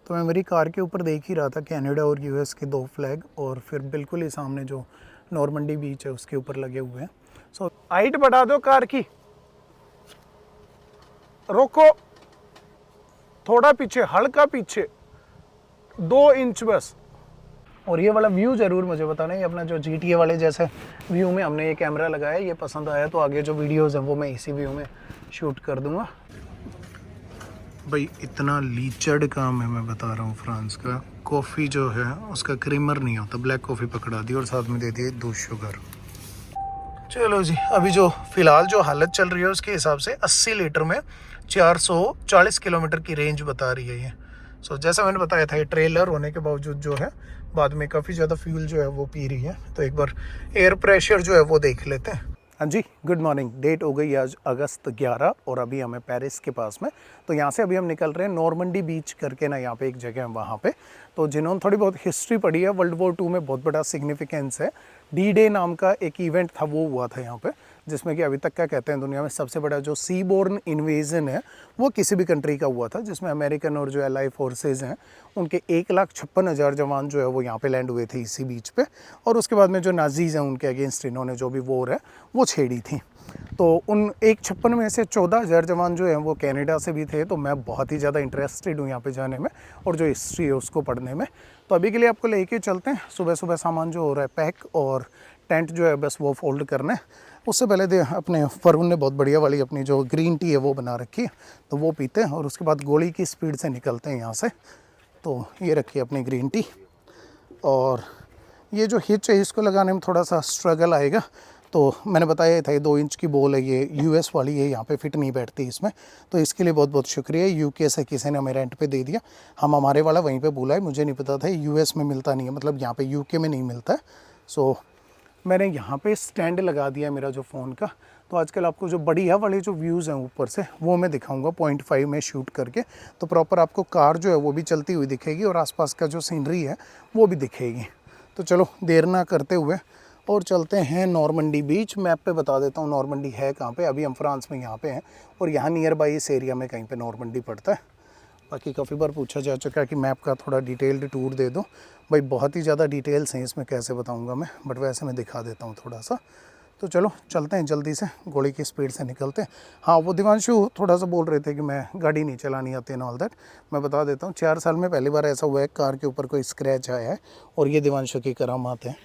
तो मैं मेरी कार के ऊपर देख ही रहा था कनाडा और यूएस के 2 फ्लैग, और फिर बिल्कुल ही सामने जो नॉर्मंडी बीच है उसके ऊपर लगे हुए हैं। सो हाइट बढ़ा दो कार की, रोको, थोड़ा पीछे, हल्का पीछे, 2 इंच बस। और ये वाला व्यू ज़रूर मुझे बताना, ये अपना जो GTA वाले जैसे व्यू में हमने ये कैमरा लगाया, ये पसंद आया तो आगे जो वीडियोज़ हैं वो मैं इसी व्यू में शूट कर दूंगा। भाई इतना लीचड़ काम है, मैं बता रहा हूँ फ्रांस का। कॉफ़ी जो है उसका क्रीमर नहीं होता, ब्लैक कॉफ़ी पकड़ा दी और साथ में दे दिए दूध शुगर। चलो जी, अभी जो फ़िलहाल जो हालत चल रही है उसके हिसाब से 80 लीटर में 440 किलोमीटर की रेंज बता रही है ये। सो जैसा मैंने बताया था, ये ट्रेलर होने के बावजूद जो है बाद में काफ़ी ज़्यादा फ्यूल जो है वो पी रही है। तो एक बार एयर प्रेशर जो है वो देख लेते हैं। हाँ जी, गुड मॉर्निंग। डेट हो गई आज अगस्त 11 और अभी हमें पेरिस के पास में, तो यहाँ से अभी हम निकल रहे हैं नॉर्मंडी बीच करके ना, यहाँ पे एक जगह है वहाँ पे। तो जिन्होंने थोड़ी बहुत हिस्ट्री पढ़ी है, वर्ल्ड वॉर 2 में बहुत बड़ा सिग्निफिकेंस है। D-Day नाम का एक इवेंट था, वो हुआ था यहाँ पे, जिसमें कि अभी तक का कहते हैं दुनिया में सबसे बड़ा जो सी बोर्न इन्वेजन है वो किसी भी कंट्री का हुआ था, जिसमें अमेरिकन और जो एलाई फोर्सेज हैं उनके 1,56,000 जवान जो है वो यहाँ पे लैंड हुए थे इसी बीच पे। और उसके बाद में जो नाजीज़ हैं उनके अगेंस्ट इन्होंने जो भी वॉर है वो छेड़ी थी। तो उन 1,56,000 में से 14,000 जवान जो हैं वो कनाडा से भी थे। तो मैं बहुत ही ज़्यादा इंटरेस्टेड हूँ यहाँ पे जाने में और जो हिस्ट्री है उसको पढ़ने में। तो अभी के लिए आपको लेके चलते हैं। सुबह सुबह सामान जो हो रहा है पैक, और टेंट जो है बस वो फोल्ड करना है। उससे पहले अपने फरून ने बहुत बढ़िया वाली अपनी जो ग्रीन टी है वो बना रखी है, तो वो पीते हैं और उसके बाद गोली की स्पीड से निकलते हैं यहाँ से। तो ये रखी है अपनी ग्रीन टी, और ये जो हिच है इसको लगाने में थोड़ा सा स्ट्रगल आएगा। तो मैंने बताया था ये 2 इंच की बॉल है, ये यूएस वाली है, यहाँ पे फिट नहीं बैठती इसमें। तो इसके लिए बहुत बहुत शुक्रिया। यूके से किसी ने हमें रेंट पे दे दिया, हम हमारे वाला वहीं पे बोला है। मुझे नहीं पता था यूएस में मिलता नहीं है, मतलब यहाँ पे यूके में नहीं मिलता है। सो मैंने यहाँ पे स्टैंड लगा दिया है मेरा जो फ़ोन का। तो आजकल आपको जो बढ़िया वाले जो व्यूज़ हैं ऊपर से वो मैं दिखाऊंगा 0.5 में शूट करके। तो प्रॉपर आपको कार जो है वो भी चलती हुई दिखेगी और आसपास का जो सीनरी है वो भी दिखेगी। तो चलो देर ना करते हुए और चलते हैं नॉर्मंडी बीच। मैप पे बता देता हूँ नॉर्मंडी है कहाँ पे। अभी हम फ्रांस में यहाँ पे हैं और यहाँ नियर बाई इस एरिया में कहीं पे नॉर्मंडी पड़ता है। बाकी काफ़ी बार पूछा जा चुका है कि मैप का थोड़ा डिटेल्ड टूर दे दो। भाई बहुत ही ज़्यादा डिटेल्स हैं इसमें, कैसे बताऊँगा मैं, बट वैसे मैं दिखा देता हूँ थोड़ा सा। तो चलो चलते हैं जल्दी से, गोली की स्पीड से निकलते हैं। हाँ, वो दिवांशु थोड़ा सा बोल रहे थे कि मैं गाड़ी नहीं चलानी आती एंड ऑल दैट। मैं बता देता हूँ 4 साल में पहली बार ऐसा हुआ है कार के ऊपर कोई स्क्रैच आया है, और ये दिवांशु की करामात है।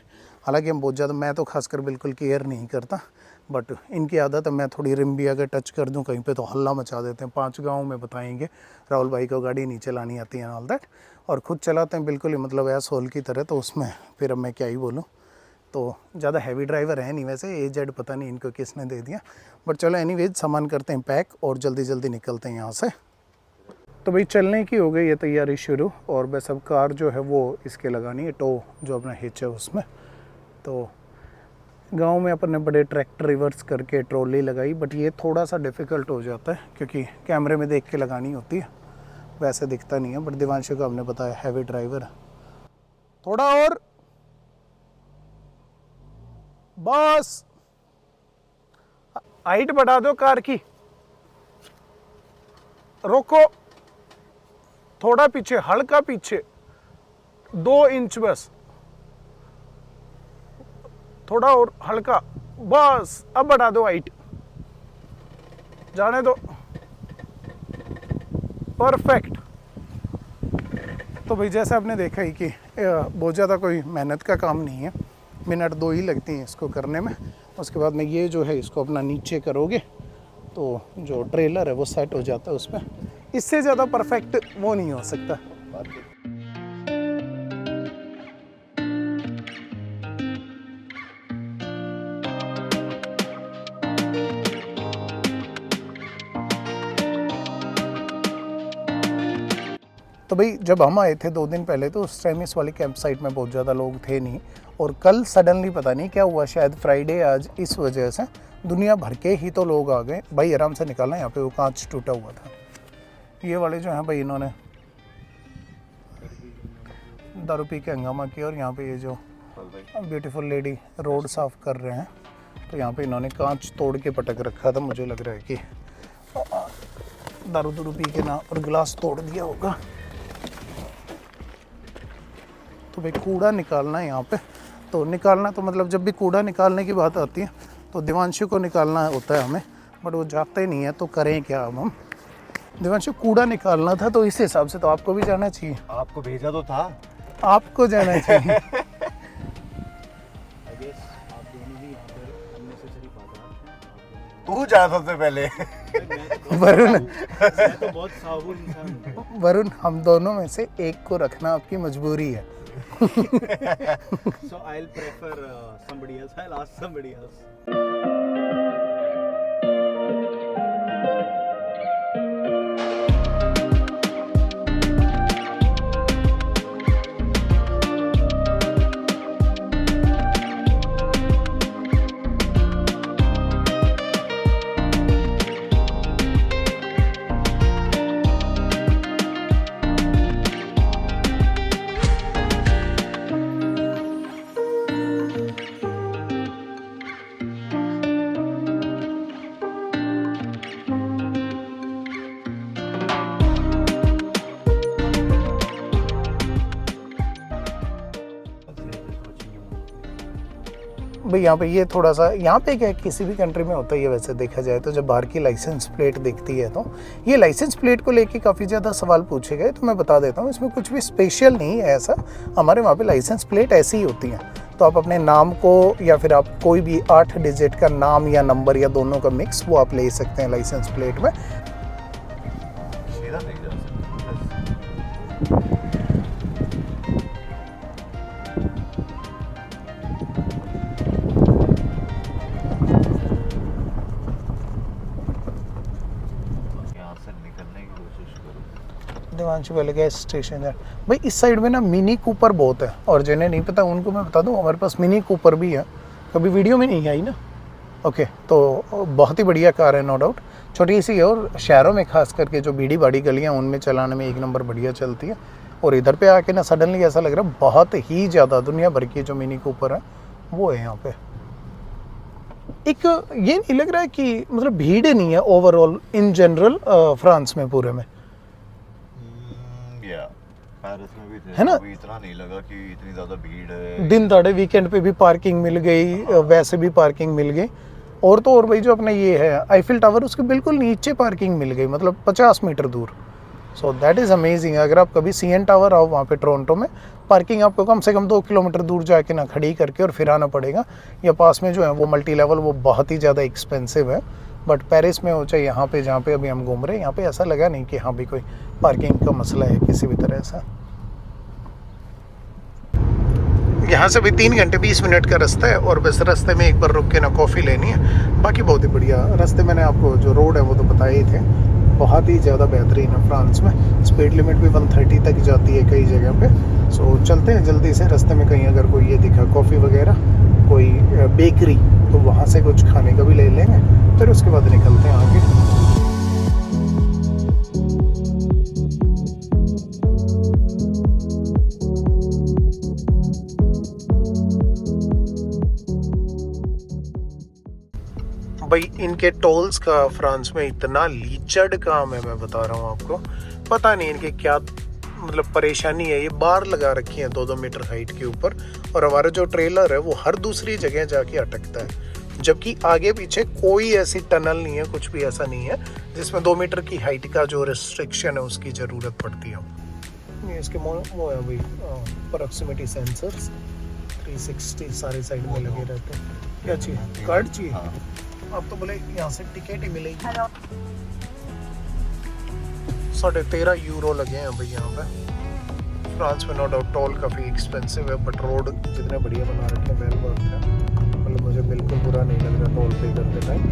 हालांकि हम बहुत ज़्यादा, मैं तो खासकर बिल्कुल केयर नहीं करता, बट इनकी आदत है। मैं थोड़ी रिम भी अगर टच कर दूं कहीं पे तो हल्ला मचा देते हैं। 5 गाँव में बताएंगे राहुल भाई को गाड़ी नहीं चलानी आती है ऑल दैट, और ख़ुद चलाते हैं बिल्कुल ही मतलब एस होल की तरह। तो उसमें फिर अब मैं क्या ही बोलूँ। तो ज़्यादा हैवी ड्राइवर है नहीं वैसे, एजेड पता नहीं इनको किसने दे दिया। बट चलो एनीवेज सामान करते हैं पैक और जल्दी जल्दी निकलते हैं यहाँ से। तो भाई चलने की हो गई है तैयारी शुरू, और बस अब कार जो है वो इसके लगानी है, टो जो अपना हिच है उसमें। तो गांव में अपन ने बड़े ट्रैक्टर रिवर्स करके ट्रॉली लगाई, बट ये थोड़ा सा डिफ़िकल्ट हो जाता है क्योंकि कैमरे में देख के लगानी होती है, वैसे दिखता नहीं है। बट दिवांशु को हमने बताया हैवी ड्राइवर, थोड़ा और बस, हाइट बढ़ा दो कार की, रोको, थोड़ा पीछे, हल्का पीछे, 2 इंच बस, थोड़ा और हल्का, बस। अब बढ़ा दो हाइट, जाने दो, परफेक्ट। तो भाई जैसे आपने देखा ही कि बहुत ज़्यादा कोई मेहनत का काम नहीं है, मिनट 2 ही लगती हैं इसको करने में। उसके बाद में ये जो है इसको अपना नीचे करोगे तो जो ट्रेलर है वो सेट हो जाता है उस पर। इससे ज़्यादा परफेक्ट वो नहीं हो सकता। तो भाई जब हम आए थे 2 दिन पहले तो उस टाइम इस वाली कैंप साइट में बहुत ज़्यादा लोग थे नहीं, और कल सडनली पता नहीं क्या हुआ, शायद फ्राइडे आज, इस वजह से दुनिया भर के ही तो लोग आ गए। भाई आराम से निकालना, यहाँ पे वो कांच टूटा हुआ था। ये वाले जो हैं भाई इन्होंने दारू पी के हंगामा किया, और यहाँ पे ये जो ब्यूटीफुल लेडी रोड साफ़ कर रहे हैं, तो यहाँ पे इन्होंने कांच तोड़ के पटक रखा था। मुझे लग रहा है कि दारू पी के ना और गिलास तोड़ दिया होगा। तो भाई कूड़ा निकालना है यहाँ पे। तो निकालना तो मतलब जब भी कूड़ा निकालने की बात आती है तो दिवांशु को निकालना होता है हमें, बट वो जाते नहीं है तो करें क्या अब हम। दिवांशु कूड़ा निकालना था तो इस हिसाब से तो आपको भी जाना चाहिए। आपको भेजा तो था, आपको जाना चाहिए। तू जा सबसे पहले। वरुण तो बहुत साबुन इंसान हूं। वरुण हम दोनों में से एक को रखना आपकी मजबूरी है। So I'll prefer somebody else. I'll ask somebody else. भाई यहाँ पे ये थोड़ा सा, यहाँ पे क्या किसी भी कंट्री में होता ही है वैसे देखा जाए तो, जब बाहर की लाइसेंस प्लेट दिखती है तो ये लाइसेंस प्लेट को लेके काफ़ी ज़्यादा सवाल पूछे गए। तो मैं बता देता हूँ इसमें कुछ भी स्पेशल नहीं है ऐसा, हमारे वहाँ पे लाइसेंस प्लेट ऐसी ही होती हैं। तो आप अपने नाम को या फिर आप कोई भी 8 डिजिट का नाम या नंबर या दोनों का मिक्स वो आप ले सकते हैं लाइसेंस प्लेट में। सीधा नहीं जा सकते। यहाँ से निकलने की कोशिश करो। दिवांशु पहले गैस स्टेशन है भाई, इस साइड में ना मिनी कूपर बहुत है, और जिन्हें नहीं पता उनको मैं बता दूं हमारे पास मिनी कूपर भी है, कभी वीडियो में नहीं आई ना। ओके, तो बहुत ही बढ़िया कार है नो डाउट, छोटी सी है और शहरों में खास करके जो बीड़ी बाड़ी गलियाँ उनमें चलाने में एक नंबर बढ़िया चलती है। और इधर पे आके ना सडनली ऐसा लग रहा है बहुत ही ज़्यादा दुनिया भर की जो मिनी कूपर है वो है यहाँ पे। एक ये नहीं लग रहा है कि मतलब भीड़ नहीं है ओवरऑल इन जनरल फ्रांस में पूरे में, या पेरिस में भी थे, है ना? अभी इतना नहीं लगा कि इतनी ज्यादा भीड़ है। दिन दहाड़े वीकेंड पे भी पार्किंग मिल गई, वैसे भी पार्किंग मिल गई। और तो और भाई जो अपना ये है आईफिल टावर उसके बिल्कुल नीचे पार्किंग मिल गई, मतलब 50 मीटर दूर। सो दैट इज़ अमेजिंग। अगर आप कभी CN टावर आओ वहाँ पे टोरंटो में, पार्किंग आपको कम से कम 2 किलोमीटर दूर जाके ना खड़ी करके और फिर आना पड़ेगा। या पास में जो है वो मल्टी लेवल वो बहुत ही ज़्यादा एक्सपेंसिव है। बट पेरिस में हो चाहे यहाँ पे जहाँ पे अभी हम घूम रहे हैं, यहाँ पे ऐसा लगा नहीं कि हाँ भी कोई पार्किंग का मसला है किसी भी तरह से। यहाँ से भी 3 घंटे 20 मिनट का रास्ता है, और बस रास्ते में एक बार रुक के ना कॉफ़ी लेनी है। बाकी बहुत ही बढ़िया रास्ते, मैंने आपको जो रोड है वो तो बताए ही थे, बहुत ही ज़्यादा बेहतरीन है। फ्रांस में स्पीड लिमिट भी 130 तक जाती है कई जगह पे। सो चलते हैं जल्दी से, रास्ते में कहीं अगर कोई ये दिखा कॉफ़ी वगैरह, कोई बेकरी, तो वहाँ से कुछ खाने का भी ले लेंगे, फिर उसके बाद निकलते हैं आगे। भाई इनके टोल्स का फ्रांस में इतना लीचड़ काम है, मैं बता रहा हूँ आपको, पता नहीं इनके क्या मतलब परेशानी है। ये बार लगा रखी है 2-2 मीटर हाइट के ऊपर, और हमारा जो ट्रेलर है वो हर दूसरी जगह जाके अटकता है, जबकि आगे पीछे कोई ऐसी टनल नहीं है, कुछ भी ऐसा नहीं है जिसमें 2 मीटर की हाइट का जो रिस्ट्रिक्शन है उसकी ज़रूरत पड़ती है। ये इसके वो है भाई प्रॉक्सिमिटी सेंसर्स 360 सारे साइड में लगे रहते हैं। क्या चाहिए? कार्ड चाहिए? अब तो बोले यहाँ से टिकट ही मिलेगी। 13.5 यूरो लगे हैं भाई यहाँ पे। फ्रांस में नो डाउट टोल काफ़ी एक्सपेंसिव है, बट रोड जितने बढ़िया बना रखे हैं वेल वर्थ है। मतलब मुझे बिल्कुल बुरा नहीं लग रहा टोल पे करते टाइम,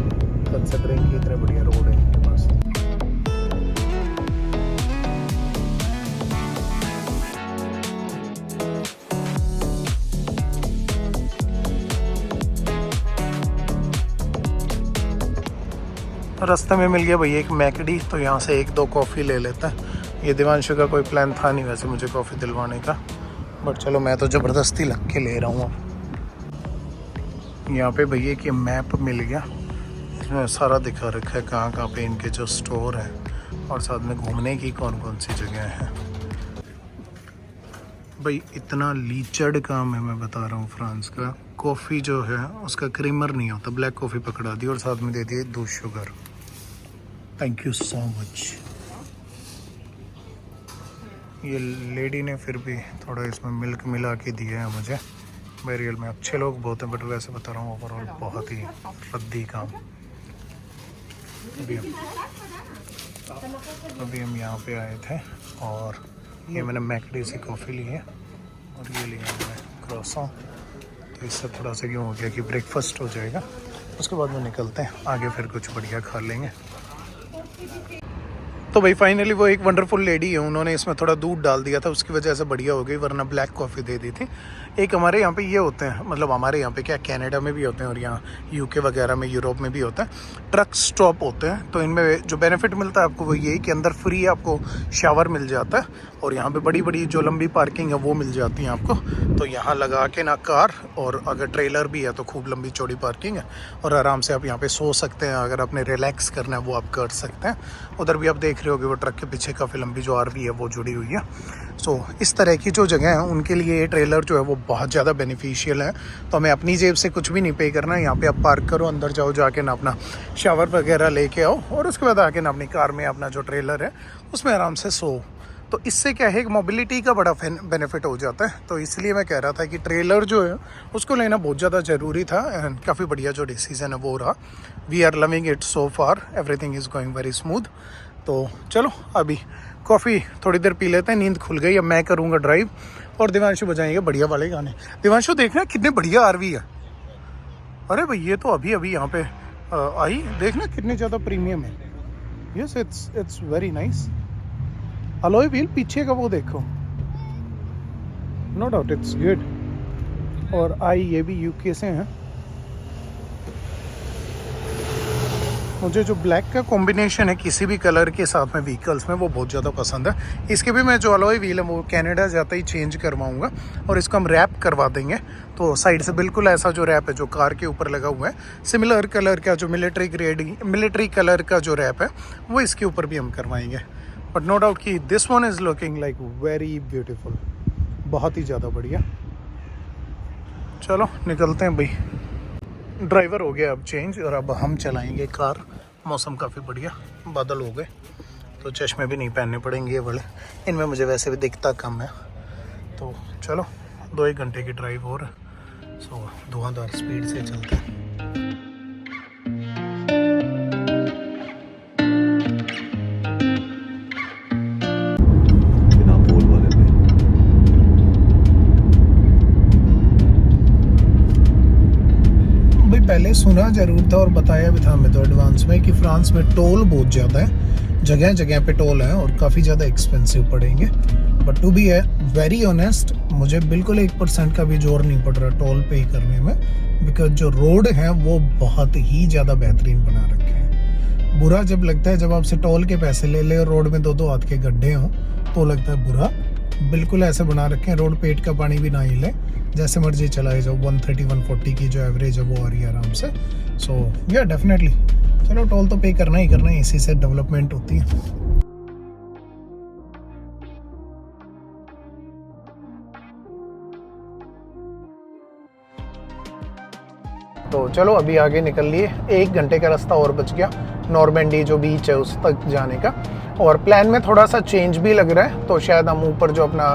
कंसिडरिंग कि इतने बढ़िया रोड है इनके पास। रास्ते में मिल गया भैया एक मैकडी, तो यहाँ से 1-2 कॉफ़ी ले लेता है। ये दिवांशु का कोई प्लान था नहीं वैसे मुझे कॉफ़ी दिलवाने का, बट चलो मैं तो ज़बरदस्ती लग के ले रहा हूँ। यहाँ पे भैया कि मैप मिल गया, इसमें सारा दिखा रखा है कहाँ कहाँ पे इनके जो स्टोर हैं, और साथ में घूमने की कौन कौन सी जगह हैं। भाई इतना लीचड़ काम है, मैं बता रहा हूँ फ्रांस का। कॉफ़ी जो है उसका क्रीमर नहीं होता, ब्लैक कॉफ़ी पकड़ा दी और साथ में दे दिए 2 sugar. Thank you so much. ये लेडी ने फिर भी थोड़ा इसमें मिल्क मिला के दिया है मुझे। बेरियल में अच्छे लोग बहुत हैं, बट वैसे बता रहा हूँ ओवरऑल बहुत ही रद्दी काम। अभी हम यहाँ पे आए थे और ये मैंने मैकडी से कॉफ़ी ली है और ये लिया मैंने क्रॉसॉन। तो इससे थोड़ा सा क्यों हो गया कि ब्रेकफास्ट हो जाएगा, उसके बाद में निकलते हैं आगे, फिर कुछ बढ़िया खा लेंगे। तो भाई फाइनली वो एक वंडरफुल लेडी है, उन्होंने इसमें थोड़ा दूध डाल दिया था, उसकी वजह से बढ़िया हो गई, वरना ब्लैक कॉफ़ी दे दी थी। एक हमारे यहाँ पे ये होते हैं, मतलब हमारे यहाँ पे क्या कनाडा में भी होते हैं और यहाँ यूके वगैरह में, यूरोप में भी होता है, ट्रक स्टॉप होते हैं। तो इनमें जो बेनिफिट मिलता है आपको वो यही कि अंदर फ्री आपको शावर मिल जाता है और यहाँ पे बड़ी बड़ी जो लंबी पार्किंग है वो मिल जाती है आपको। तो यहाँ लगा के ना कार, और अगर ट्रेलर भी है तो खूब लंबी चौड़ी पार्किंग है और आराम से आप यहाँ पे सो सकते हैं। अगर आपने रिलैक्स करना है वो आप कर सकते हैं। उधर भी आप देख रहे होगे वो ट्रक के पीछे काफ़ी लंबी जो आरवी है वो जुड़ी हुई है। सो इस तरह की जो जगह है उनके लिए ये ट्रेलर जो है वो बहुत ज़्यादा बेनिफिशियल है। तो हमें अपनी जेब से कुछ भी नहीं पे करना है, यहाँ पे आप पार्क करो, अंदर जाओ, जाके ना अपना शावर वगैरह लेके आओ और उसके बाद आके ना अपनी कार में अपना जो ट्रेलर है उसमें आराम से सो। तो इससे क्या है, एक मोबिलिटी का बड़ा बेनिफिट हो जाता है। तो इसलिए मैं कह रहा था कि ट्रेलर जो है उसको लेना बहुत ज़्यादा ज़रूरी था एंड काफ़ी बढ़िया जो डिसीज़न है वो रहा। We are loving it so far, everything is going very smooth. तो चलो अभी कॉफ़ी थोड़ी देर पी लेते हैं, नींद खुल गई। अब मैं करूँगा ड्राइव और दिवांशु बजाएंगे बढ़िया वाले गाने। दिवांशु देखना कितने बढ़िया आरवी है। अरे भाई ये तो अभी अभी यहाँ पे आई, देखना कितने ज़्यादा प्रीमियम है। Yes it's very nice. Alloy wheel पीछे का वो देखो, नो डाउट इट्स गुड। और आई ये भी यूके से हैं। मुझे जो ब्लैक का कॉम्बिनेशन है किसी भी कलर के साथ में व्हीकल्स में वो बहुत ज़्यादा पसंद है। इसके भी मैं जो अलॉय व्हील है वो कनाडा जाता ही चेंज करवाऊंगा और इसको हम रैप करवा देंगे। तो साइड से बिल्कुल ऐसा जो रैप है जो कार के ऊपर लगा हुआ है, सिमिलर कलर का जो मिलिट्री कलर का जो रैप है वो इसके ऊपर भी हम करवाएंगे। बट नो डाउट कि this one is looking like very beautiful, बहुत ही ज़्यादा बढ़िया। चलो निकलते हैं भाई। ड्राइवर हो गया अब चेंज और अब हम चलाएंगे कार। मौसम काफ़ी बढ़िया, बादल हो गए तो चश्मे भी नहीं पहनने पड़ेंगे ये वाले, इनमें मुझे वैसे भी दिखता कम है। तो चलो 2-1 घंटे की ड्राइव और सो धुआंधार स्पीड से चलते हैं। बिना पोल वाले पे भाई पहले सुना जरूर था और बताया भी था हमें तो एडवांस में कि फ्रांस में टोल बहुत ज़्यादा है, जगह जगह पे टोल है और काफ़ी ज़्यादा एक्सपेंसिव पड़ेंगे। But to be very honest, मुझे बिल्कुल 1% का भी जोर नहीं पड़ रहा टोल पे करने में, बिकॉज जो रोड है वो बहुत ही ज़्यादा बेहतरीन बना रखे हैं। बुरा जब लगता है जब आपसे टोल के पैसे ले ले और रोड में 2-2 हाथ के गड्ढे हों तो लगता है बुरा। बिल्कुल ऐसे बना रखे हैं रोड पेट का पानी भी ना हिले, जैसे मर्जी चलाए जाओ। 130-140 की जो एवरेज है वो आ रही है आराम से। सो या डेफिनेटली चलो टोल तो पे करना ही करना है, इसी से डेवलपमेंट होती है। तो चलो अभी आगे निकल लिए, 1 घंटे का रास्ता और बच गया नॉर्मेंडी जो बीच है उस तक जाने का। और प्लान में थोड़ा सा चेंज भी लग रहा है, तो शायद हम ऊपर जो अपना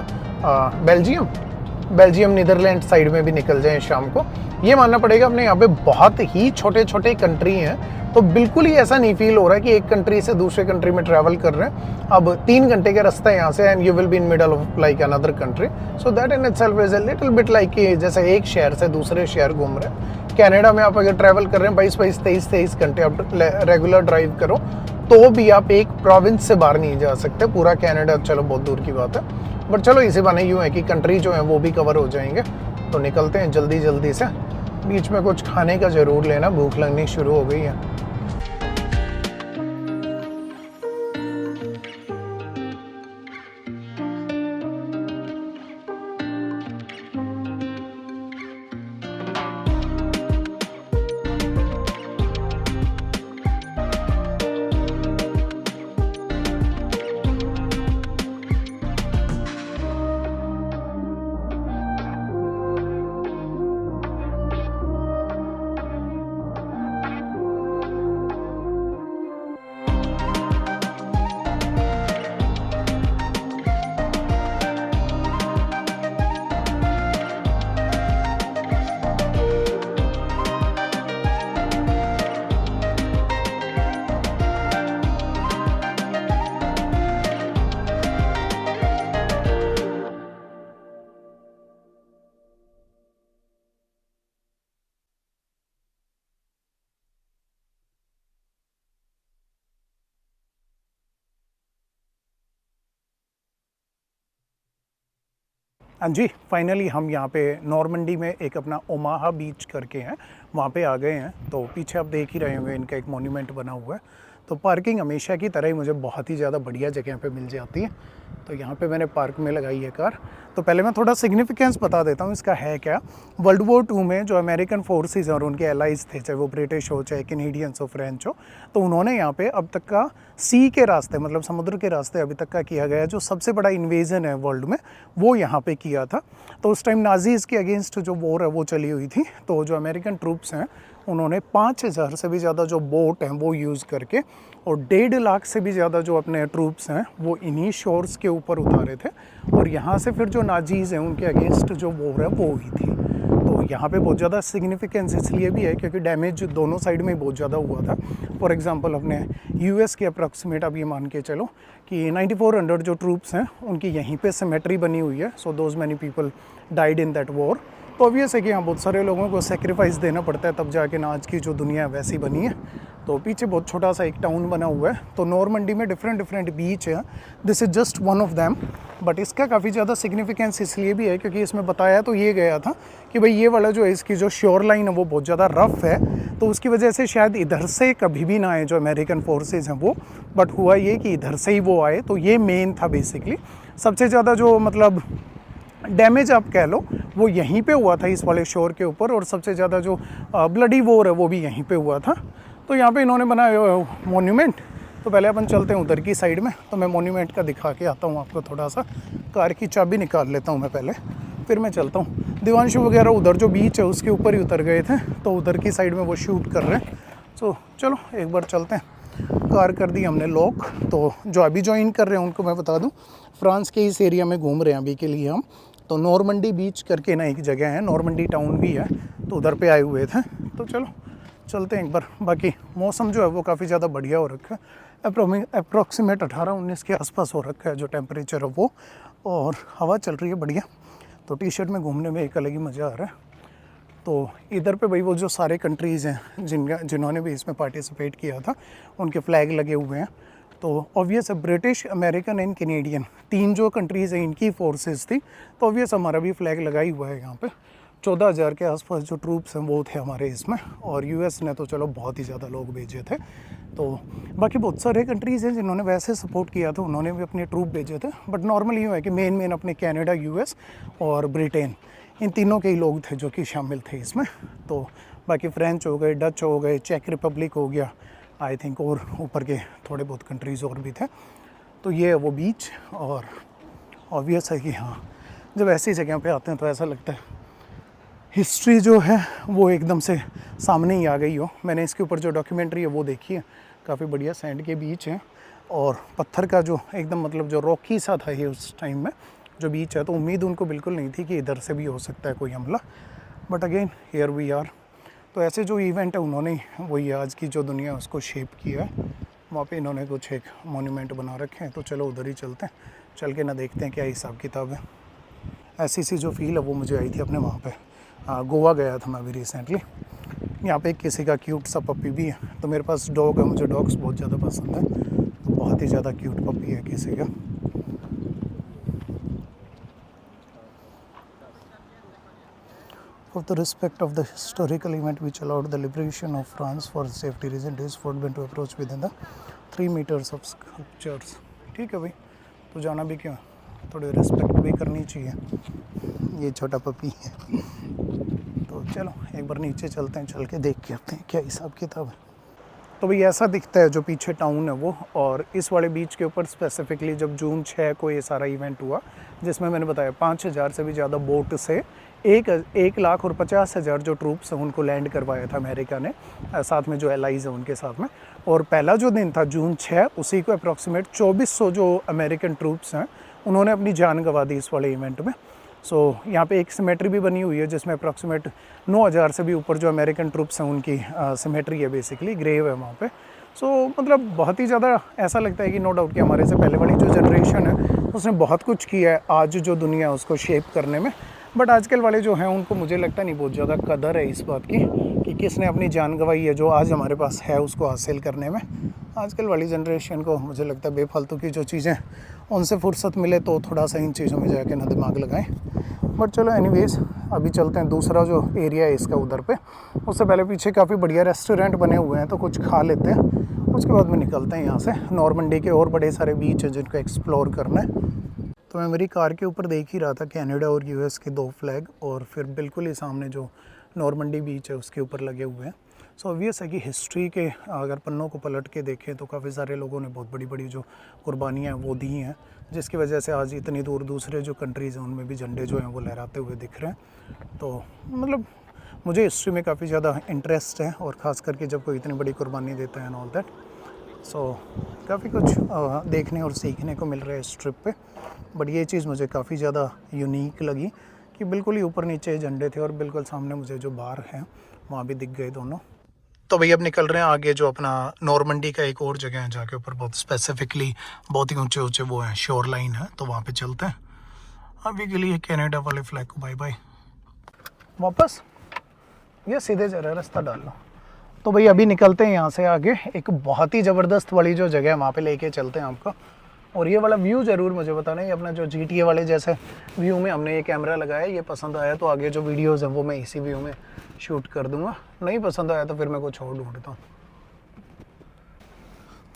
बेल्जियम नीदरलैंड साइड में भी निकल जाएं शाम को। ये मानना पड़ेगा अपने यहाँ पे बहुत ही छोटे छोटे कंट्री हैं, तो बिल्कुल ही ऐसा नहीं फील हो रहा है कि एक कंट्री से दूसरे कंट्री में ट्रैवल कर रहे हैं। अब 3 घंटे का रास्ता है यहाँ से and you will be in middle of like another country. So that in itself is a little bit like कि जैसे एक शहर से दूसरे शहर घूम रहे हैं। कनाडा में आप अगर ट्रैवल कर रहे हैं 22-23 घंटे आप रेगुलर ड्राइव करो तो भी आप एक प्रोविंस से बाहर नहीं जा सकते। पूरा कनाडा चलो बहुत दूर की बात है, बट चलो इसी बहाने यूँ है कि कंट्री जो है वो भी कवर हो जाएंगे। तो निकलते हैं जल्दी से। बीच में कुछ खाने का ज़रूर लेना, भूख लगनी शुरू हो गई है। हाँ जी, फाइनली हम यहाँ पे नॉर्मंडी में एक अपना ओमाहा बीच करके हैं, वहाँ पे आ गए हैं। तो पीछे आप देख ही रहे होंगे इनका एक मॉन्यूमेंट बना हुआ है। तो पार्किंग हमेशा की तरह ही मुझे बहुत ही ज़्यादा बढ़िया जगह पे मिल जाती है। तो यहाँ पे मैंने पार्क में लगाई है कार। तो पहले मैं थोड़ा सिग्निफिकेंस बता देता हूँ इसका है क्या। वर्ल्ड वॉर 2 में जो अमेरिकन फोर्सेस और उनके एलाइज थे, चाहे वो ब्रिटिश हो, चाहे कैनेडियंस हो, फ्रेंच हो, तो उन्होंने यहाँ पे अब तक का सी के रास्ते, मतलब समुद्र के रास्ते अभी तक का किया गया जो सबसे बड़ा इन्वेजन है वर्ल्ड में, वो यहाँ पे किया था। तो उस टाइम नाजीज़ के अगेंस्ट जो वॉर है वो चली हुई थी। तो जो अमेरिकन ट्रूप्स हैं उन्होंने 5000 से भी ज़्यादा जो बोट हैं वो यूज़ करके और 1.5 लाख से भी ज़्यादा जो अपने ट्रूप्स हैं वो इन्हीं शोर्स के ऊपर उतारे थे। और यहाँ से फिर जो नाजीज़ हैं उनके अगेंस्ट जो वॉर है वो हुई थी। तो यहाँ पे बहुत ज़्यादा सिग्निफिकेंस इसलिए भी है क्योंकि डैमेज दोनों साइड में बहुत ज़्यादा हुआ था। फॉर एग्जांपल अपने यूएस के अप्रॉक्सीमेट आप ये मान के चलो कि 9400 जो ट्रूप्स हैं उनकी यहीं पे सिमेट्री बनी हुई है। So those many people died in that war. तो ऑब्वियस है कि यहाँ बहुत सारे लोगों को सेक्रीफाइस देना पड़ता है, तब जाके ना आज की जो दुनिया है वैसी बनी है। तो पीछे बहुत छोटा सा एक टाउन बना हुआ है। तो नॉर्मंडी में डिफरेंट बीच है, this is just one of them. But इसका काफ़ी ज़्यादा सिग्निफिकेंस इसलिए भी है क्योंकि इसमें बताया तो ये गया था कि भाई ये वाला जो है इसकी जो शोर लाइन है वो बहुत ज़्यादा रफ़ है, तो उसकी वजह से शायद इधर से कभी भी ना आए जो अमेरिकन फोर्सेज हैं वो। बट हुआ ये कि इधर से ही वो आए, तो ये मेन था बेसिकली। सबसे ज़्यादा जो मतलब डैमेज आप कह लो वो यहीं पे हुआ था इस वाले शोर के ऊपर, और सबसे ज़्यादा जो ब्लडी वॉर है वो भी यहीं पे हुआ था। तो यहाँ पे इन्होंने बनाया मॉन्यूमेंट। तो पहले अपन चलते हैं उधर की साइड में, तो मैं मॉन्यूमेंट का दिखा के आता हूँ आपको थोड़ा सा। कार की चाबी निकाल लेता हूँ मैं पहले, फिर मैं चलता हूँ। दिवांशु वगैरह उधर जो बीच है उसके ऊपर ही उतर गए थे, तो उधर की साइड में वो शूट कर रहे हैं। तो चलो एक बार चलते हैं। कार कर दी हमने लॉक। तो जो अभी ज्वाइन कर रहे हैं उनको मैं बता दूँ, फ्रांस के इस एरिया में घूम रहे हैं अभी के लिए हम। तो नॉर्मंडी बीच करके ना एक जगह है, नॉर्मंडी टाउन भी है, तो उधर पे आए हुए थे। तो चलो चलते हैं एक बार। बाकी मौसम जो है वो काफ़ी ज़्यादा बढ़िया हो रखा है, अप्रॉक्सीमेट 18-19 के आसपास हो रखा है जो टेम्परेचर है वो, और हवा चल रही है बढ़िया। तो टी शर्ट में घूमने में एक अलग ही मज़ा आ रहा है। तो इधर पे भाई वो जो सारे कंट्रीज़ हैं जिन्होंने भी इसमें पार्टिसिपेट किया था उनके फ्लैग लगे हुए हैं। तो ऑब्वियस है ब्रिटिश, अमेरिकन एंड कैनेडियन, 3 जो कंट्रीज़ हैं इनकी फोर्सेस थी। तो ऑब्वियस हमारा भी फ्लैग लगा ही हुआ है यहाँ पे। 14,000 के आसपास जो ट्रूप्स हैं वो थे हमारे इसमें, और यूएस ने तो चलो बहुत ही ज़्यादा लोग भेजे थे। तो बाकी बहुत सारे कंट्रीज़ हैं जिन्होंने वैसे सपोर्ट किया था, उन्होंने भी अपने ट्रूप भेजे थे। बट नॉर्मली यूँ है कि मेन अपने कैनेडा, यूएस और ब्रिटेन, इन तीनों के ही लोग थे जो कि शामिल थे इसमें। तो बाकी फ्रेंच हो गए, डच हो गए, चेक रिपब्लिक हो गया आई थिंक, और ऊपर के थोड़े बहुत कंट्रीज़ और भी थे। तो ये है वो बीच। और ऑब्वियस है कि हाँ, जब ऐसी जगह पे आते हैं तो ऐसा लगता है हिस्ट्री जो है वो एकदम से सामने ही आ गई हो। मैंने इसके ऊपर जो डॉक्यूमेंट्री है वो देखी है, काफ़ी बढ़िया सैंड के बीच हैं और पत्थर का जो एकदम मतलब जो रॉकी सा था ये उस टाइम में जो बीच है। तो उम्मीद उनको बिल्कुल नहीं थी कि इधर से भी हो सकता है कोई हमला, but again here we are. तो ऐसे जो इवेंट है उन्होंने वही आज की जो दुनिया है उसको शेप किया है। वहाँ पे इन्होंने कुछ एक मॉन्यूमेंट बना रखे हैं। तो चलो उधर ही चलते हैं, चल के ना देखते हैं क्या हिसाब किताब है। ऐसी सी जो फील है वो मुझे आई थी अपने वहाँ पे गोवा गया था मैं अभी रिसेंटली। यहाँ पे किसी का क्यूट सा पपी भी है। तो मेरे पास डॉग है, मुझे डॉग्स बहुत ज़्यादा पसंद है, तो बहुत ही ज़्यादा क्यूट पपी है किसी का। For the respect of the historical event which allowed the liberation of France for safety reason, it is forbidden to approach within the 3 meters of sculptures। ठीक है भाई, तो जाना भी क्यों, थोड़ी रिस्पेक्ट भी करनी चाहिए। ये छोटा पपी है। तो चलो एक बार नीचे चलते हैं, चल के देख के आते हैं क्या हिसाब किताब है। तो भाई ऐसा दिखता है जो पीछे टाउन है वो। और इस वाले बीच के ऊपर स्पेसिफिकली जब जून 6 को ये सारा इवेंट हुआ, जिसमें मैंने बताया 5,000 से भी ज़्यादा बोट से 1,50,000 जो ट्रूप्स हैं उनको लैंड करवाया था अमेरिका ने, साथ में जो एलाइज हैं उनके साथ में। और पहला जो दिन था जून 6, उसी को अप्रॉक्सीमेट 2400 जो अमेरिकन ट्रूप्स हैं उन्होंने अपनी जान गंवा दी इस वाले इवेंट में। सो यहाँ पे एक सिमेट्री भी बनी हुई है जिसमें अप्रॉक्सीमेट 9,000 से भी ऊपर जो अमेरिकन ट्रूप्स हैं उनकी सिमेट्री है, बेसिकली ग्रेव है वहाँ पे। सो मतलब बहुत ही ज़्यादा ऐसा लगता है कि नो डाउट कि हमारे से पहले वाली जो जनरेशन है उसने बहुत कुछ किया है आज जो दुनिया है उसको शेप करने में। बट आजकल वाले जो हैं उनको मुझे लगता नहीं बहुत ज़्यादा कदर है इस बात की कि किसने अपनी जान गंवाई है जो आज हमारे पास है उसको हासिल करने में। आजकल वाली जनरेशन को मुझे लगता है बेफालतू की जो चीज़ें उनसे फुर्सत मिले तो थोड़ा सा इन चीज़ों में जाके ना दिमाग लगाएं। बट चलो एनीवेज अभी चलते हैं दूसरा जो एरिया है इसका उधर पे। उससे पहले पीछे काफ़ी बढ़िया रेस्टोरेंट बने हुए हैं तो कुछ खा लेते हैं, उसके बाद में निकलते हैं यहाँ से। नॉर्मंडी के और बड़े सारे बीच हैं जिनको एक्सप्लोर करना है। तो मैं मेरी कार के ऊपर देख ही रहा था कनाडा और यूएस के 2 फ्लैग, और फिर बिल्कुल ही सामने जो नॉर्मंडी बीच है उसके ऊपर लगे हुए हैं। सो ऑब्वियस है कि हिस्ट्री के अगर पन्नों को पलट के देखें तो काफ़ी सारे लोगों ने बहुत बड़ी बड़ी जो कुर्बानियाँ हैं वो दी हैं, जिसकी वजह से आज इतनी दूर दूसरे जो कंट्रीज़ हैं उनमें भी झंडे जो हैं वो लहराते हुए दिख रहे हैं। तो मतलब मुझे हिस्ट्री में काफ़ी ज़्यादा इंटरेस्ट है, और ख़ास करके जब कोई इतनी बड़ी कुर्बानी देता है एंड ऑल दैट। सो काफ़ी कुछ देखने और सीखने को मिल रहा है इस ट्रिप पे। बट ये चीज़ मुझे काफ़ी ज़्यादा यूनिक लगी कि बिल्कुल ही ऊपर नीचे झंडे थे और बिल्कुल सामने मुझे जो बार हैं वहाँ भी दिख गए दोनों। तो भैया अब निकल रहे हैं आगे, जो अपना नॉर्मंडी का एक और जगह है जाके ऊपर बहुत स्पेसिफिकली बहुत ही ऊंचे ऊंचे वो हैं, शोर लाइन है, तो वहाँ पे चलते हैं। अभी के लिए कनाडा वाले फ्लैग को बाय बाय। वापस ये सीधे जा रहा है, रास्ता डाल लो। तो भाई अभी निकलते हैं यहाँ से आगे, एक बहुत ही ज़बरदस्त वाली जो जगह है वहाँ पे लेके चलते हैं आपको। और ये वाला व्यू ज़रूर मुझे बताना, ये अपना जो GTA वाले जैसे व्यू में हमने ये कैमरा लगाया, ये पसंद आया तो आगे जो वीडियोज़ हैं वो मैं इसी व्यू में शूट कर दूँगा, नहीं पसंद आया तो फिर मैं कुछ और ढूंढता हूँ।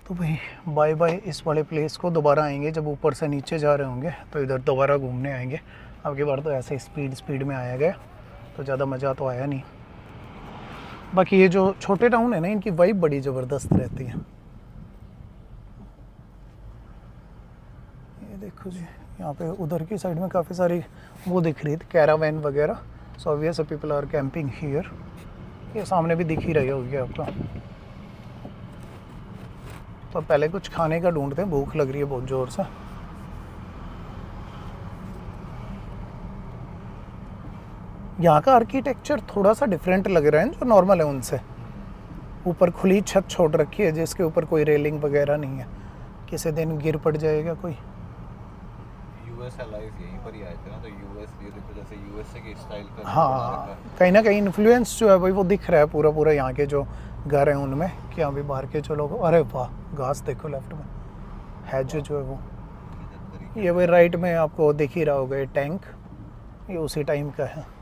तो भाई बाय बाय इस वाले प्लेस को। दोबारा आएंगे जब ऊपर से नीचे जा रहे होंगे तो इधर दोबारा घूमने आएंगे। अब की बार तो ऐसे स्पीड में आया गया तो ज़्यादा मज़ा तो आया नहीं। बाकी ये जो छोटे टाउन है ना, इनकी वाइब बड़ी ज़बरदस्त रहती है। ये देखो जी, यहाँ पे उधर की साइड में काफ़ी सारी वो दिख रही थी, कैरावैन वगैरह। So obvious people are camping here. ये सामने भी दिख ही रही होगी आपको। तो पहले कुछ खाने का ढूंढते हैं, भूख लग रही है बहुत ज़ोर से। यहाँ का आर्किटेक्चर थोड़ा सा डिफरेंट लग रहा है जो नॉर्मल है उनसे। ऊपर खुली छत छोड़ रखी है जिसके ऊपर कोई रेलिंग वगैरह नहीं है, किसी दिन गिर पड़ जाएगा कोई। यूएस एलाइज यहीं पर ही आए थे ना, तो यूएस ये देखो जैसे यूएसए के स्टाइल का। हाँ, कहीं ना कहीं इन्फ्लुएंस जो है भाई वो दिख रहा है पूरा पूरा यहाँ के जो घर हैं उनमें, कि अभी बाहर के जो लोग। अरे वाह, घास देखो लेफ्ट में है जो है वो। ये भाई राइट में आपको दिख ही रहा होगा ये टैंक, ये उसी टाइम का है।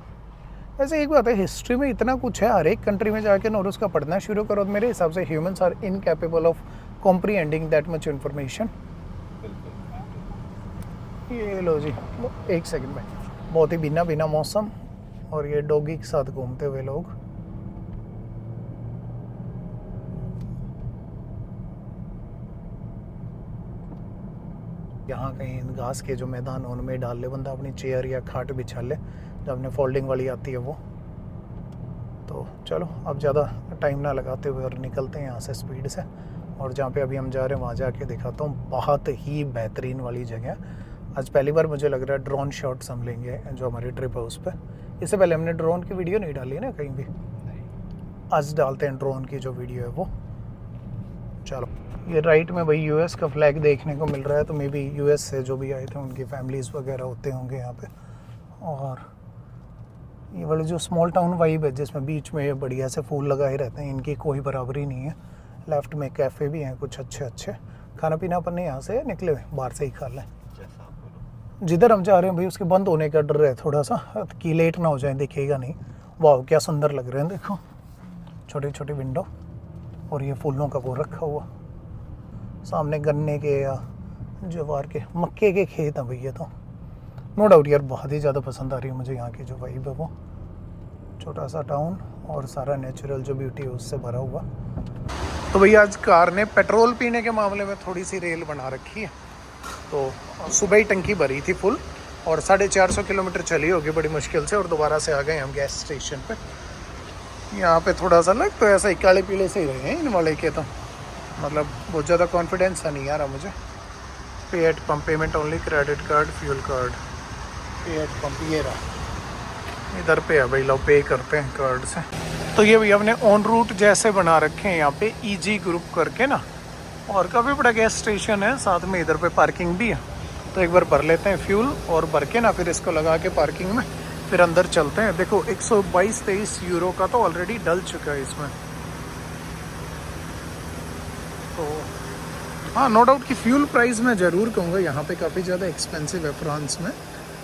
वैसे एक बात है, हिस्ट्री में इतना कुछ है, हर एक कंट्री में जाके ना और उसका पढ़ना शुरू करो तो मेरे हिसाब से humans are incapable of comprehending that much information. ये लो जी, एक सेकंड में, बहुत ही बिना बिना मौसम और ये डॉगी के साथ घूमते हुए लोग। यहाँ कहीं घास के जो मैदान उनमें डाल ले बंदा अपनी चेयर या खाट बिछा ले, जब अपने फोल्डिंग वाली आती है वो। तो चलो अब ज़्यादा टाइम ना लगाते हुए और निकलते हैं यहाँ से स्पीड से। और जहाँ पे अभी हम जा रहे हैं वहाँ जाके दिखाता हूँ, बहुत ही बेहतरीन वाली जगह। आज पहली बार मुझे लग रहा है ड्रोन शॉट्स हम लेंगे जो हमारी ट्रिप है उस पर। इससे पहले हमने ड्रोन की वीडियो नहीं डाली है ना कहीं भी, आज डालते हैं ड्रोन की जो वीडियो है वो। चलो, ये राइट में भाई यूएस का फ्लैग देखने को मिल रहा है, तो मे बी यूएस से जो भी आए थे उनकी फैमिलीज़ वगैरह होते होंगे यहाँ पे। और ये वाले जो स्मॉल टाउन वाइब है जिसमें बीच में बढ़िया से फूल लगाए रहते हैं, इनकी कोई बराबरी नहीं है। लेफ्ट में कैफ़े भी हैं कुछ अच्छे अच्छे, खाना पीना अपन ने यहाँ से निकले बाहर से ही खा लें। जिधर हम जा रहे हैं भाई उसके बंद होने का डर है थोड़ा सा, कि लेट ना हो जाए, दिखेगा नहीं। वाह क्या सुंदर लग रहे हैं, देखो छोटी छोटी विंडो और ये फूलों का वो रखा हुआ। सामने गन्ने के या ज्वार के मक्के के खेत हैं भैया। तो नो डाउट यार बहुत ही ज़्यादा पसंद आ रही है मुझे यहाँ की जो वाइब है वो। छोटा सा टाउन और सारा नेचुरल जो ब्यूटी है उससे भरा हुआ। तो भैया आज कार ने पेट्रोल पीने के मामले में थोड़ी सी रेल बना रखी है। तो सुबह ही टंकी भरी थी फुल और 450 किलोमीटर चली होगी बड़ी मुश्किल से, और दोबारा से आ गए हम गैस स्टेशन पे। यहाँ पे थोड़ा सा लग तो ऐसा ही काले पीले से ही रहे हैं इन वाले के, तो मतलब बहुत ज़्यादा कॉन्फिडेंस सा नहीं आ रहा मुझे। Pay at pump, payment only, credit card, fuel card, pay at pump ये रहा, इधर पे है भाई, लो पे करते हैं कार्ड से। तो ये भैया हमने ऑन रूट जैसे बना रखे हैं यहाँ पे EG ग्रुप करके ना, और काफ़ी बड़ा गैस स्टेशन है, साथ में इधर पे पार्किंग भी है। तो एक बार भर लेते हैं फ्यूल और भर के ना फिर इसको लगा के पार्किंग में फिर अंदर चलते हैं। देखो 122-23 यूरो का तो ऑलरेडी डल चुका है इसमें। तो हाँ नो डाउट कि फ्यूल प्राइस मैं ज़रूर कहूँगा यहाँ पे काफ़ी ज़्यादा एक्सपेंसिव है फ्रांस में,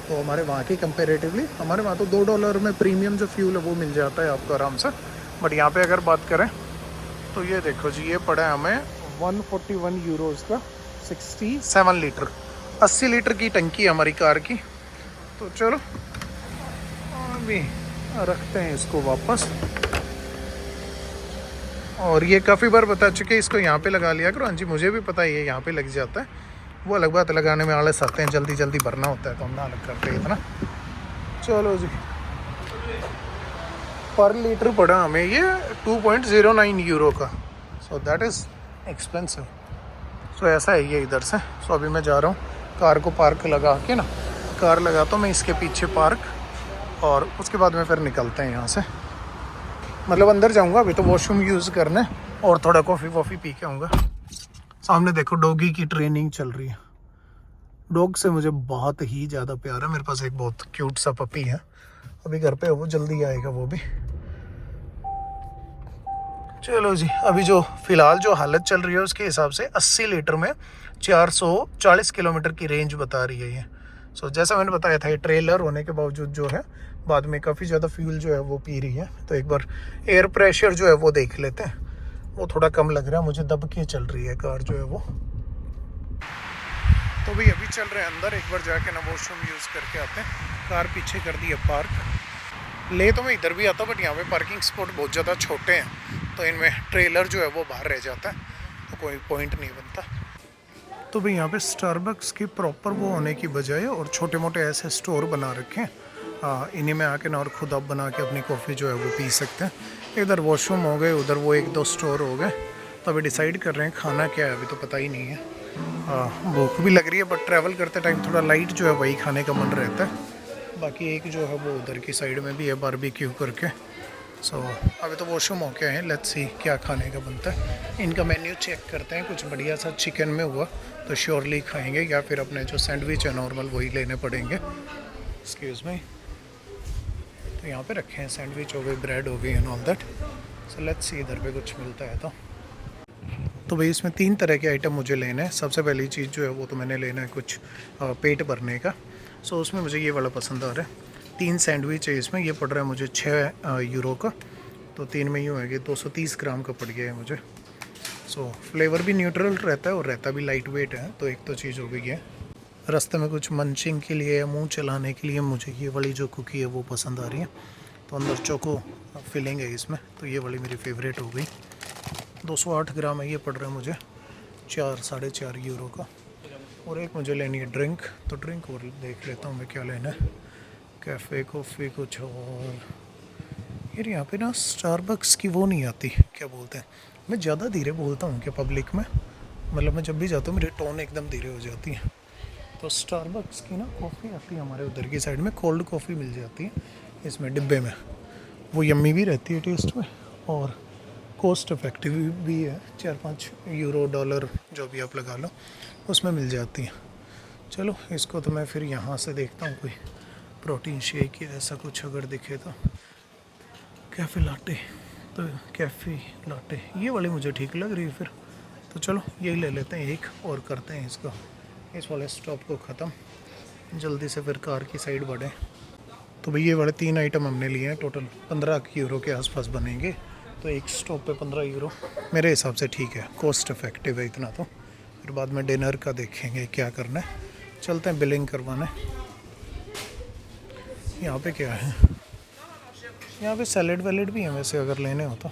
तो हमारे वहाँ के कंपेरेटिवली हमारे वहाँ तो $2 में प्रीमियम जो फ्यूल है वो मिल जाता है आपको आराम से। बट यहाँ पे अगर बात करें तो ये देखो जी, ये पड़ा है हमें 141 यूरोज़ का 67 लीटर, 80 लीटर की टंकी है हमारी कार की। तो चलो अभी रखते हैं इसको वापस। और ये काफ़ी बार बता चुके हैं, इसको यहाँ पे लगा लिया करो। हाँ जी, मुझे भी पता है ये यहाँ पे लग जाता है, वो अलग बात, लगाने में आलस आते हैं, जल्दी जल्दी भरना होता है तो हम ना अलग करते इतना। चलो जी, पर लीटर पड़ा हमें ये 2.09 यूरो का। So that is expensive. So ऐसा है ये इधर से। सो अभी मैं जा रहा हूँ कार को पार्क लगा के ना, कार लगाता हूँ मैं इसके पीछे पार्क, और उसके बाद में फिर निकलते हैं यहाँ से। मतलब अंदर जाऊँगा, अभी तो वॉशरूम यूज़ करने और थोड़ा कॉफ़ी वॉफ़ी पी के आऊँगा। सामने देखो डॉगी की ट्रेनिंग चल रही है। डॉग से मुझे बहुत ही ज़्यादा प्यार है। मेरे पास एक बहुत क्यूट सा पपी है, अभी घर पे है वो, जल्दी आएगा वो भी। चलो जी, अभी जो फ़िलहाल जो हालत चल रही है उसके हिसाब से 80 लीटर में 440 किलोमीटर की रेंज बता रही है ये। सो जैसा मैंने बताया था, ये ट्रेलर होने के बावजूद जो है बाद में काफ़ी ज़्यादा फ्यूल जो है वो पी रही है। तो एक बार एयर प्रेशर जो है वो देख लेते हैं, वो थोड़ा कम लग रहा है मुझे, दब के चल रही है कार जो है वो। तो भाई अभी चल रहे हैं अंदर, एक बार जाके ना वॉशरूम यूज़ करके आते हैं। कार पीछे कर दी है पार्क। ले तो मैं इधर भी आता, बट यहाँ पे पार्किंग स्पॉट बहुत ज़्यादा छोटे हैं, तो इनमें ट्रेलर जो है वो बाहर रह जाता है, तो कोई पॉइंट नहीं बनता। तो भाई यहाँ पे स्टारबक्स की प्रॉपर वो होने की बजाय और छोटे मोटे ऐसे स्टोर बना रखे हैं, इन्हीं में आके ना और खुद आप बना के अपनी कॉफ़ी जो है वो पी सकते हैं। इधर वॉशरूम हो गए, उधर वो 1-2 स्टोर हो गए। तो अभी डिसाइड कर रहे हैं खाना क्या है, अभी तो पता ही नहीं है। भूख भी लग रही है, बट ट्रैवल करते टाइम थोड़ा लाइट जो है वही खाने का मन रहता है। बाकी एक जो है वो उधर की साइड में भी है, बारबेक्यू करके। सो अभी तो वॉशरूम हो गया है, लेट्स सी क्या खाने का बनता है। इनका मेन्यू चेक करते हैं, कुछ बढ़िया सा चिकन में हुआ तो श्योरली खाएंगे, या फिर अपने जो सैंडविच है नॉर्मल वही लेने पड़ेंगे। Excuse me. तो यहाँ पे रखे हैं सैंडविच हो गई, ब्रेड हो गई and all that. So let's see इधर पे कुछ मिलता है तो भाई इसमें 3 तरह के आइटम मुझे लेने हैं। सबसे पहली चीज़ जो है वो तो मैंने लेना है कुछ पेट भरने का। सो उसमें मुझे ये वाला पसंद आ रहा है। 3 सैंडविच है इसमें, ये पड़ रहा है मुझे 6 यूरो का। तो 3 में यूँ है कि 230 ग्राम का पड़ गया है मुझे। सो फ्लेवर भी न्यूट्रल रहता है और रहता भी लाइट वेट है, तो एक तो चीज़ हो गई है। रास्ते में कुछ मंचिंग के लिए या मुँह चलाने के लिए मुझे ये वाली जो कुकी है वो पसंद आ रही है। तो अंदर चोको फिलिंग है इसमें, तो ये वाली मेरी फेवरेट हो गई। 208 ग्राम है, ये पड़ रहा है मुझे 4-4.5 यूरो का। और एक मुझे लेनी है ड्रिंक, तो ड्रिंक और देख लेता हूँ मैं क्या लेना है। कैफ़े कॉफ़ी कुछ और। यार यहाँ पे ना स्टारबक्स की वो नहीं आती, क्या बोलते हैं, मैं ज़्यादा धीरे बोलता हूँ क्या पब्लिक में, मतलब मैं जब भी जाता हूँ मेरी टोन एकदम धीरे हो जाती है। तो स्टारबक्स की ना कॉफ़ी आती है हमारे उधर की साइड में, कोल्ड कॉफ़ी मिल जाती है इसमें डिब्बे में। वो यम्मी भी रहती है टेस्ट में और कॉस्ट इफेक्टिव भी है। 4-5 यूरो डॉलर जो भी आप लगा लो उसमें मिल जाती है। चलो इसको तो मैं फिर यहाँ से देखता हूँ कोई प्रोटीन शेक या ऐसा कुछ अगर दिखे तो। कैफ़े लाटे, तो कैफ़े लाटे ये वाली मुझे ठीक लग रही है फिर, तो चलो यही ले लेते हैं एक और करते हैं इसका, इस वाले स्टॉप को ख़त्म, जल्दी से फिर कार की साइड बढ़ें। तो भाई ये वाले 3 आइटम हमने लिए हैं, टोटल 15 यूरो के आसपास बनेंगे। तो एक स्टॉप पे 15 यूरो मेरे हिसाब से ठीक है, कॉस्ट इफेक्टिव है इतना। तो फिर बाद में डिनर का देखेंगे क्या करना है। चलते हैं बिलिंग करवाने। यहाँ पे क्या है, यहाँ पे सैलेड वैलेड भी है वैसे अगर लेने हो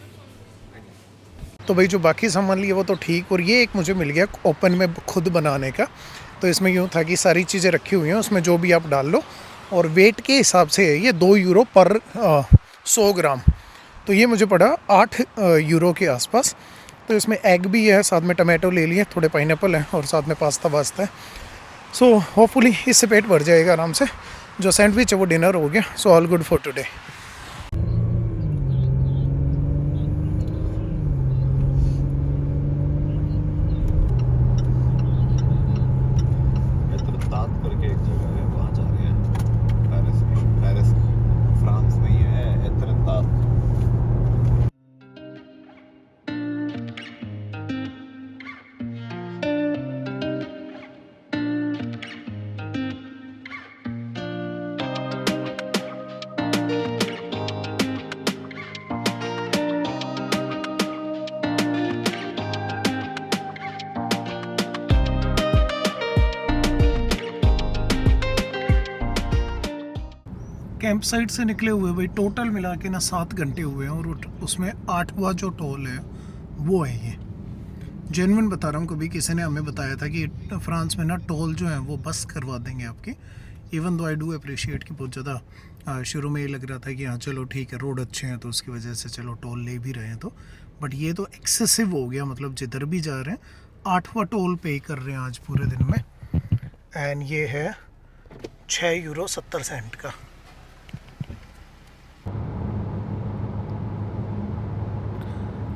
तो भाई जो बाकी सामान लिए वो तो ठीक। और ये एक मुझे मिल गया ओपन में खुद बनाने का। तो इसमें यूँ था कि सारी चीज़ें रखी हुई हैं, उसमें जो भी आप डाल लो, और वेट के हिसाब से ये 2 यूरो पर 100 ग्राम। तो ये मुझे पड़ा 8 यूरो के आसपास। तो इसमें एग भी है, साथ में टमाटो ले लिए, थोड़े पाइनएप्पल है और साथ में पास्ता वास्ता है। सो होपफुली इससे पेट भर जाएगा आराम से। जो सैंडविच है वो डिनर हो गया। So all good for today. करके एक जगह है, वहाँ जा रहे हैं। पेरिस फ्रांस में ही है एतरतात। कैंप साइट से निकले हुए भाई टोटल मिला के ना 7 घंटे हुए हैं और उसमें 8वां जो टोल है वो है ये। जेन्युइन बता रहा हूँ, कभी किसी ने हमें बताया था कि फ्रांस में ना टोल जो है वो बस करवा देंगे आपके। Even though I do appreciate कि बहुत ज़्यादा शुरू में ये लग रहा था कि हाँ चलो ठीक है रोड अच्छे हैं तो उसकी वजह से चलो टोल ले भी रहे हैं तो, बट ये तो एक्सेसिव हो गया। मतलब जिधर भी जा रहे हैं 8वां टोल पे कर रहे हैं आज पूरे दिन में। एंड ये है 6 यूरो 70 सेंट का।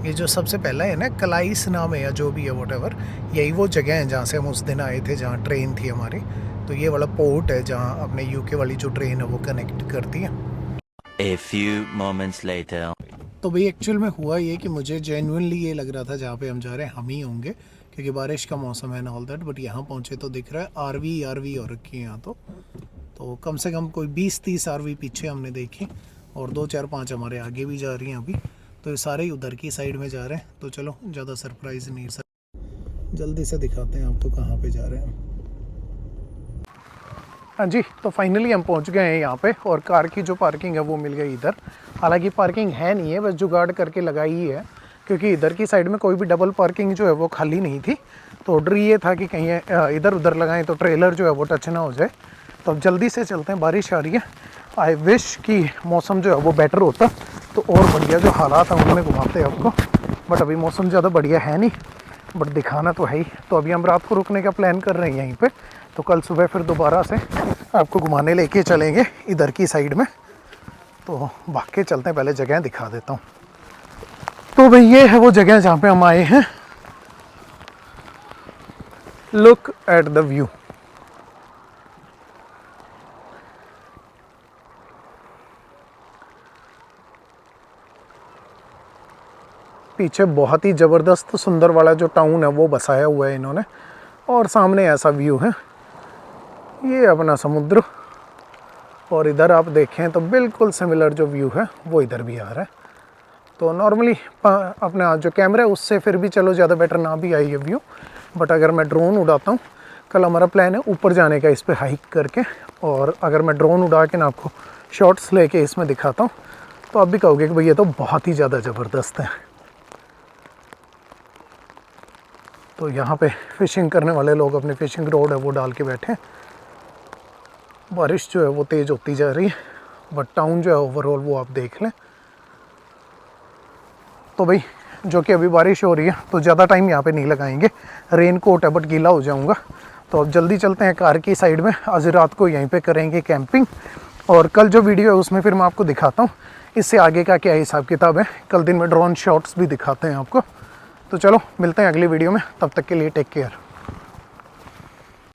ये जो सबसे पहला है ना कलाइस नाम है या जो भी है वॉटेवर, यही वो जगह है जहाँ से हम उस दिन आए थे जहाँ ट्रेन थी हमारी। तो ये वाला पोर्ट है जहाँ अपने यूके वाली जो ट्रेन है वो कनेक्ट करती है। A few moments later. तो भाई एक्चुअल में हुआ ये कि मुझे जेन्युइनली ये लग रहा था जहाँ पे हम जा रहे हैं हम ही होंगे क्योंकि बारिश का मौसम है ना ऑल दैट, बट यहाँ पहुँचे तो दिख रहा है आरवी हो रखी है यहाँ। तो कम से कम कोई 20-30 आरवी पीछे हमने देखी और 2-4-5 हमारे आगे भी जा रही हैं अभी। तो ये सारे ही उधर की साइड में जा रहे हैं। तो चलो ज़्यादा सरप्राइज नहीं, जल्दी से दिखाते हैं आपको कहाँ पे जा रहे हैं। हाँ जी, तो फाइनली हम पहुँच गए हैं यहाँ पे और कार की जो पार्किंग है वो मिल गई इधर। हालांकि पार्किंग है नहीं है, बस जुगाड़ करके लगाई ही है क्योंकि इधर की साइड में कोई भी डबल पार्किंग जो है वो खाली नहीं थी। तो ऑर्डर ये था कि कहीं इधर उधर लगाएं तो ट्रेलर जो है वो टच ना हो जाए। तो अब जल्दी से चलते हैं, बारिश आ रही है। आई विश कि मौसम जो है वो बेटर होता तो और बढ़िया जो हालात हैं उनमें घुमाते हैं आपको, बट अभी मौसम ज़्यादा बढ़िया है नहीं, बट दिखाना तो है ही। तो अभी हम रात को रुकने का प्लान कर रहे हैं यहीं पे। तो कल सुबह फिर दोबारा से आपको घुमाने लेके चलेंगे इधर की साइड में। तो भाग के चलते हैं, पहले जगह दिखा देता हूँ। तो भाई ये है वो जगह जहाँ पे हम आए हैं। Look at the view. पीछे बहुत ही ज़बरदस्त सुंदर वाला जो टाउन है वो बसाया हुआ है इन्होंने और सामने ऐसा व्यू है। ये अपना समुद्र और इधर आप देखें तो बिल्कुल सिमिलर जो व्यू है वो इधर भी आ रहा है। तो नॉर्मली अपना जो कैमरा है उससे फिर भी चलो ज़्यादा बेटर ना भी आई ये व्यू, बट अगर मैं ड्रोन उड़ाता हूँ, कल हमारा प्लान है ऊपर जाने का इस पर हाइक करके, और अगर मैं ड्रोन उड़ा के ना आपको शॉट्स लेके इसमें दिखाता हूँ तो आप भी कहोगे कि भाई ये तो बहुत ही ज़्यादा ज़बरदस्त है। तो यहाँ पे फिशिंग करने वाले लोग अपनी फिशिंग रोड है वो डाल के बैठे हैं। बारिश जो है वो तेज़ होती जा रही है, बट टाउन जो है ओवरऑल वो आप देख लें। तो भाई जो कि अभी बारिश हो रही है तो ज़्यादा टाइम यहाँ पे नहीं लगाएंगे, रेन कोट है बट गीला हो जाऊँगा। तो अब जल्दी चलते हैं कार की साइड में। आज रात को यहीं पे करेंगे कैंपिंग और कल जो वीडियो है उसमें फिर मैं आपको दिखाता हूँ इससे आगे का क्या हिसाब किताब है। कल दिन में ड्रोन शॉट्स भी दिखाते हैं आपको। तो चलो मिलते हैं अगली वीडियो में, तब तक के लिए टेक केयर।